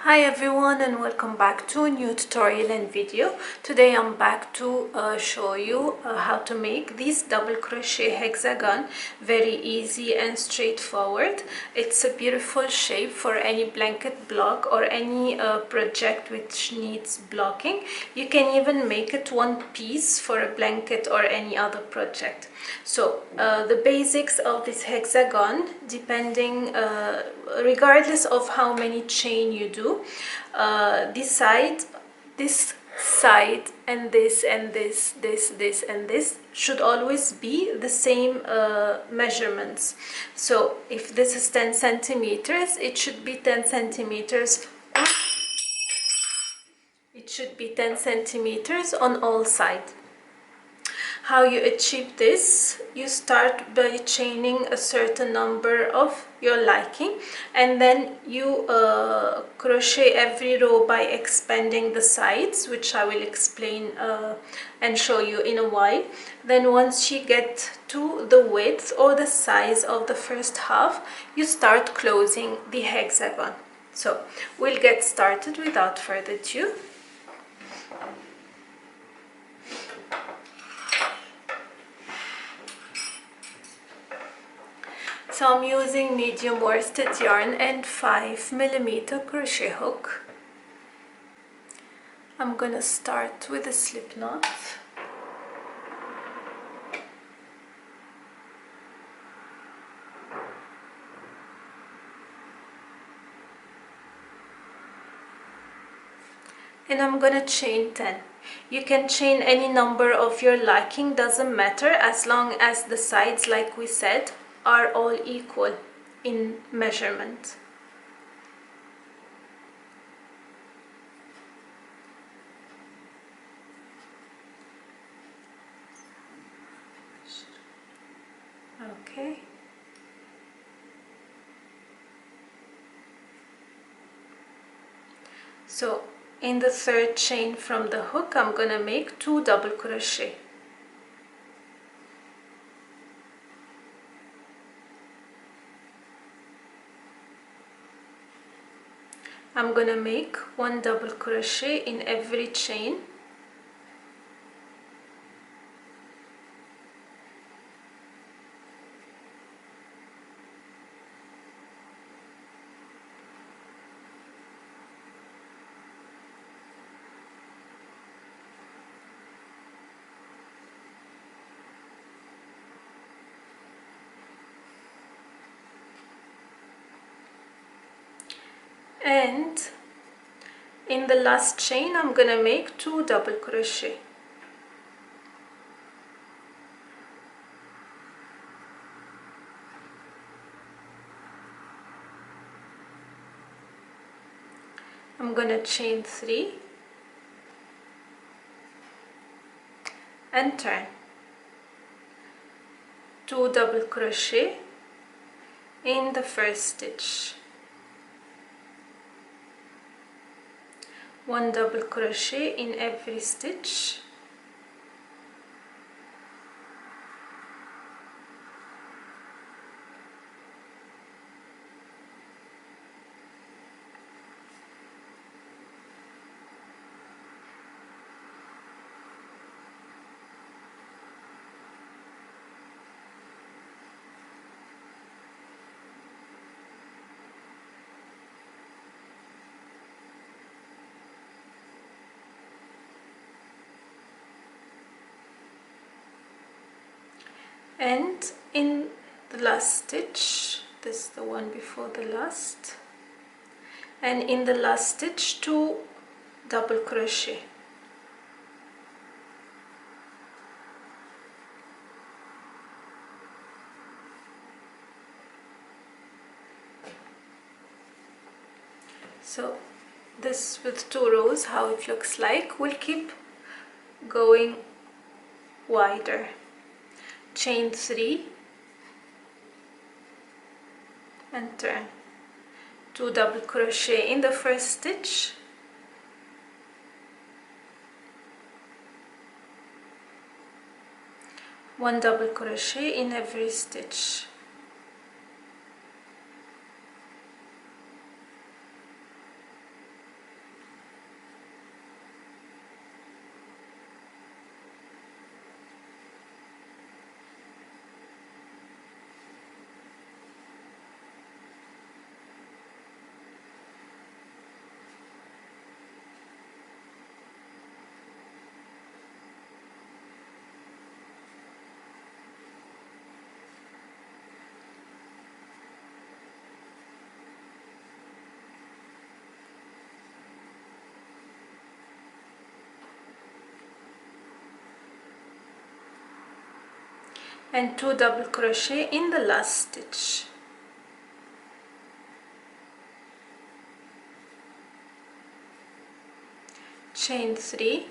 Hi everyone, and welcome back to a new tutorial and video. Today I'm back to show you how to make this double crochet hexagon. Very easy and straightforward. It's a beautiful shape for any blanket block or any project which needs blocking. You can even make it one piece for a blanket or any other project. So the basics of this hexagon, depending regardless of how many chain you do, this side, and this and this and this should always be the same measurements. So if this is 10 centimeters, it should be 10 centimeters. It should be 10 centimeters on all sides. How you achieve this? You start by chaining a certain number of your liking, and then you crochet every row by expanding the sides, which I will explain and show you in a while. Then once you get to the width or the size of the first half, you start closing the hexagon. So we'll get started without further ado. So I'm using medium worsted yarn and 5mm crochet hook. I'm gonna start with a slip knot. And I'm gonna chain 10. You can chain any number of your liking, doesn't matter, as long as the sides, like we said, are all equal in measurement. Okay. So in the third chain from the hook, I'm gonna make 2 double crochet. I'm gonna make 1 double crochet in every chain. And in the last chain, I'm gonna make 2 double crochet. I'm gonna chain 3 and turn. 2 double crochet in the first stitch. 1 double crochet in every stitch. And in the last stitch, this is the one before the last, and in the last stitch 2 double crochet. So this with 2 rows, how it looks like. We'll keep going wider. Chain 3 and turn. 2 double crochet in the first stitch, one double crochet in every stitch. and 2 double crochet in the last stitch. Chain 3,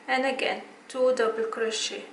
and again 2 double crochet.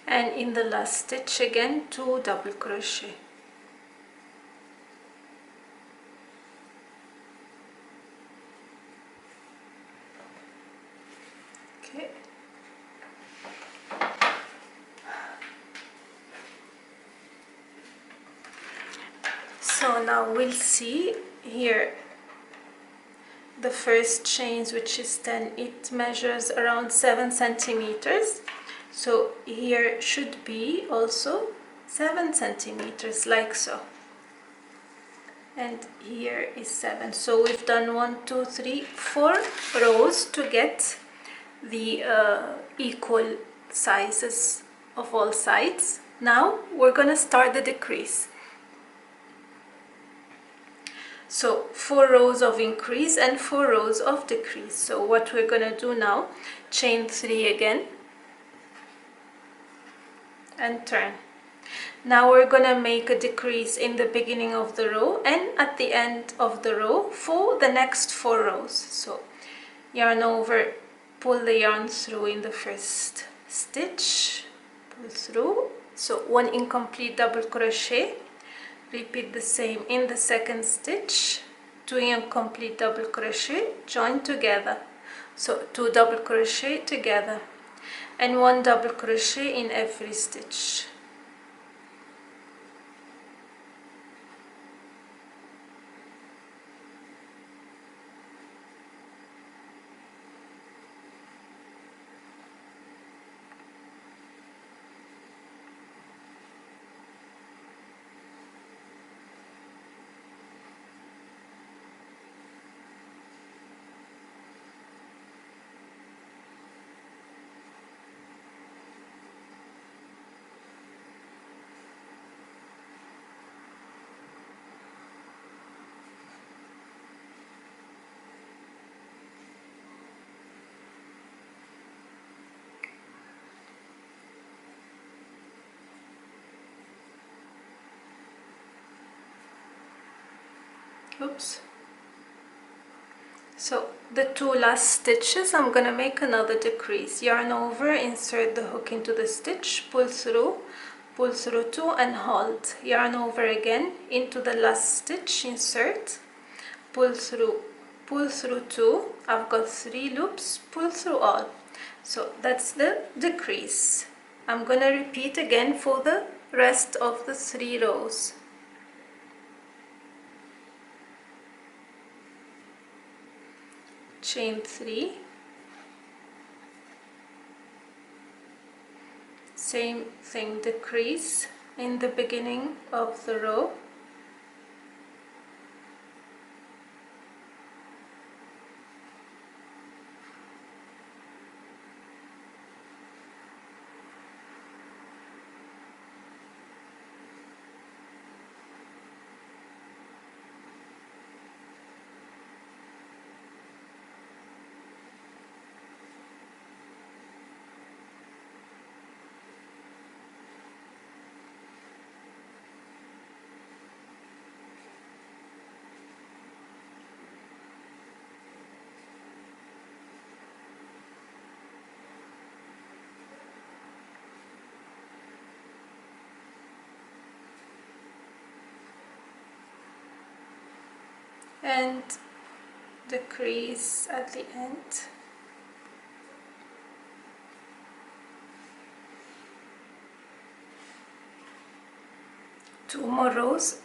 And in the last stitch again 2 double crochet. Okay. So now we'll see here the first chains, which is 10, it measures around 7 centimeters. So here should be also 7 centimeters, like so. And here is 7. So we've done 1, 2, 3, 4 rows to get the equal sizes of all sides. Now we're gonna start the decrease. So 4 rows of increase and 4 rows of decrease. So what we're gonna do now, chain 3 again and turn. Now we're gonna make a decrease in the beginning of the row and at the end of the row for the next 4 rows. So yarn over, pull the yarn through in the first stitch, pull through, so 1 incomplete double crochet, repeat the same in the second stitch, 2 incomplete double crochet, join together, so 2 double crochet together and 1 double crochet in every stitch. Oops. So the 2 last stitches, I'm gonna make another decrease. Yarn over, insert the hook into the stitch, pull through 2 and hold. Yarn over again into the last stitch, insert, pull through 2. I've got 3 loops, pull through all. So that's the decrease. I'm gonna repeat again for the rest of the 3 rows. Chain 3, same thing, decrease in the beginning of the row, and the crease at the end. Two more rows.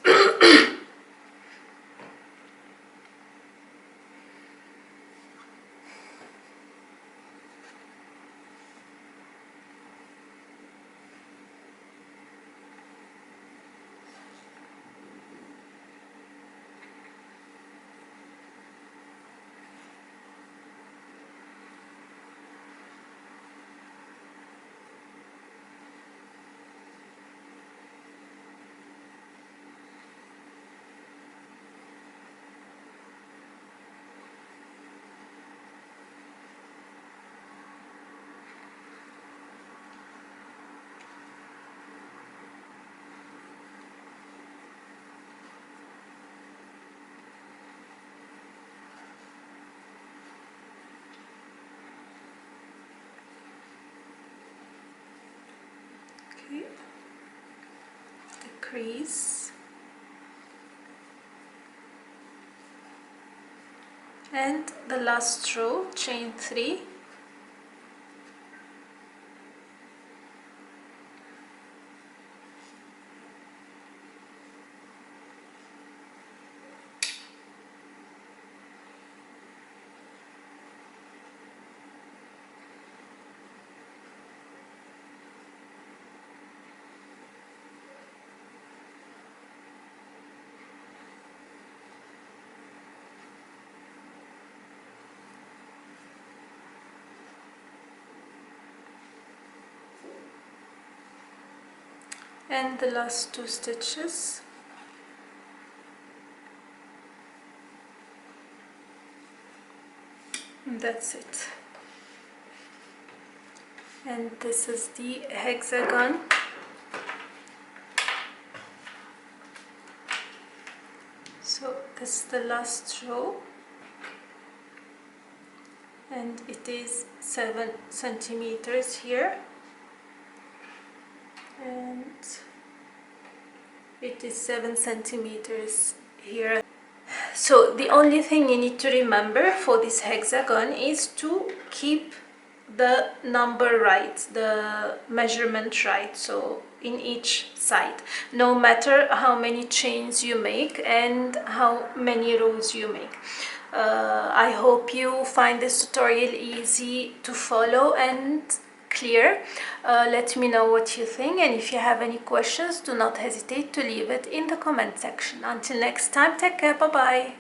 Okay, the crease, and the last row, chain 3. And the last 2 stitches. And that's it. And this is the hexagon. So this is the last row, and it is 7 centimeters here, and it is 7 centimeters here. So the only thing you need to remember for this hexagon is to keep the number right, the measurement right, so in each side, no matter how many chains you make and how many rows you make. I hope you find this tutorial easy to follow and clear. Let me know what you think, and if you have any questions, do not hesitate to leave it in the comment section. Until next time, take care, bye bye.